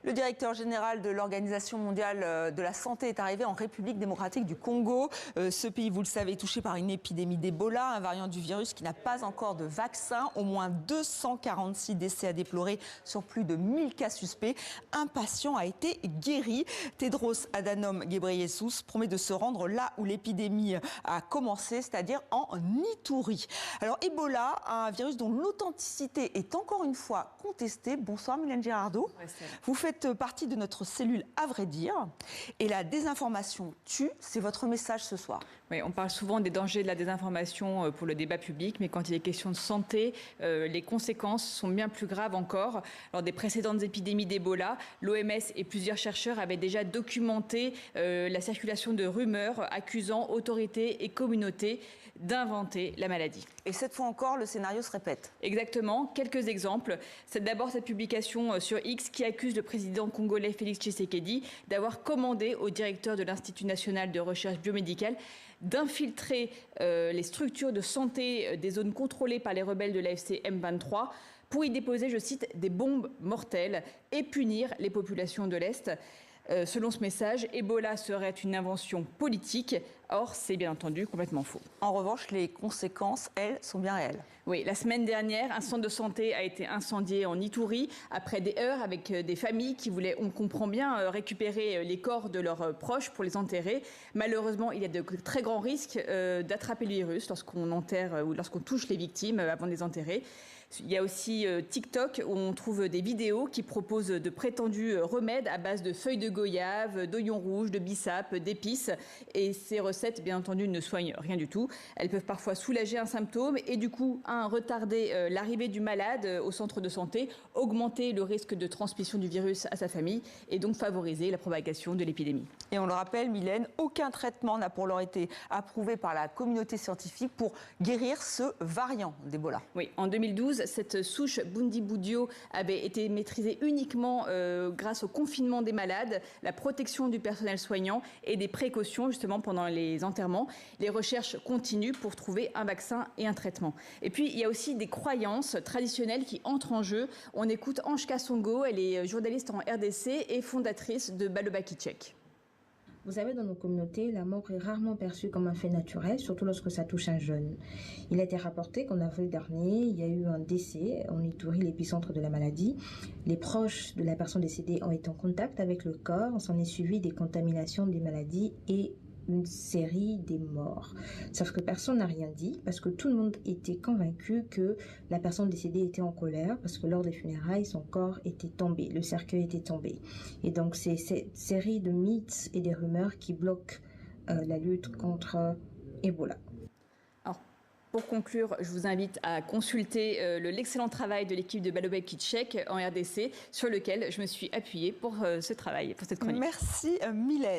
Le directeur général de l'Organisation mondiale de la santé est arrivé en République démocratique du Congo. Ce pays, vous le savez, est touché par une épidémie d'Ebola, un variant du virus qui n'a pas encore de vaccin. Au moins 246 décès à déplorer sur plus de 1000 cas suspects. Un patient a été guéri. Tedros Adhanom Ghebreyesus promet de se rendre là où l'épidémie a commencé, c'est-à-dire en Ituri. Alors Ebola, un virus dont l'authenticité est encore une fois contestée. Bonsoir Mylène Girardot. Vous faites partie de notre cellule à vrai dire. Et la désinformation tue, c'est votre message ce soir. Oui, on parle souvent des dangers de la désinformation pour le débat public, mais quand il est question de santé, les conséquences sont bien plus graves encore. Lors des précédentes épidémies d'Ebola, l'OMS et plusieurs chercheurs avaient déjà documenté la circulation de rumeurs accusant autorités et communautés d'inventer la maladie. Et cette fois encore, le scénario se répète. Exactement. Quelques exemples. C'est d'abord cette publication sur X qui accuse le président congolais Félix Tshisekedi d'avoir commandé au directeur de l'Institut national de recherche biomédicale d'infiltrer les structures de santé des zones contrôlées par les rebelles de l'AFC M23 pour y déposer, je cite, des bombes mortelles et punir les populations de l'Est. Selon ce message, Ebola serait une invention politique. Or, c'est bien entendu complètement faux. En revanche, les conséquences, elles, sont bien réelles. Oui, la semaine dernière, un centre de santé a été incendié en Ituri après des heurts avec des familles qui voulaient, on comprend bien, récupérer les corps de leurs proches pour les enterrer. Malheureusement, il y a de très grands risques d'attraper le virus lorsqu'on enterre ou lorsqu'on touche les victimes avant de les enterrer. Il y a aussi TikTok où on trouve des vidéos qui proposent de prétendus remèdes à base de feuilles de goyave, d'oignons rouges, de bissap, d'épices. Et ces recettes, bien entendu, ne soignent rien du tout. Elles peuvent parfois soulager un symptôme et du coup, retarder l'arrivée du malade au centre de santé, augmenter le risque de transmission du virus à sa famille et donc favoriser la propagation de l'épidémie. Et on le rappelle, Mylène, aucun traitement n'a pour l'heure été approuvé par la communauté scientifique pour guérir ce variant d'Ebola. Oui, en 2012, cette souche Bundibugyo avait été maîtrisée uniquement grâce au confinement des malades, la protection du personnel soignant et des précautions justement pendant les enterrements. Les recherches continuent pour trouver un vaccin et un traitement. Et puis, il y a aussi des croyances traditionnelles qui entrent en jeu. On écoute Ange Kassongo, elle est journaliste en RDC et fondatrice de Baloba Kitchek. Vous savez, dans nos communautés, la mort est rarement perçue comme un fait naturel, surtout lorsque ça touche un jeune. Il a été rapporté qu'en avril dernier, il y a eu un décès en Ituri, l'épicentre de la maladie. Les proches de la personne décédée ont été en contact avec le corps. On s'en est suivi des contaminations des maladies et une série des morts. Sauf que personne n'a rien dit parce que tout le monde était convaincu que la personne décédée était en colère parce que lors des funérailles, son corps était tombé, le cercueil était tombé. Et donc c'est cette série de mythes et des rumeurs qui bloquent la lutte contre Ebola. Alors, pour conclure, je vous invite à consulter l'excellent travail de l'équipe de Baloba Kitchek en RDC sur lequel je me suis appuyée pour ce travail, pour cette chronique. Merci Mylène.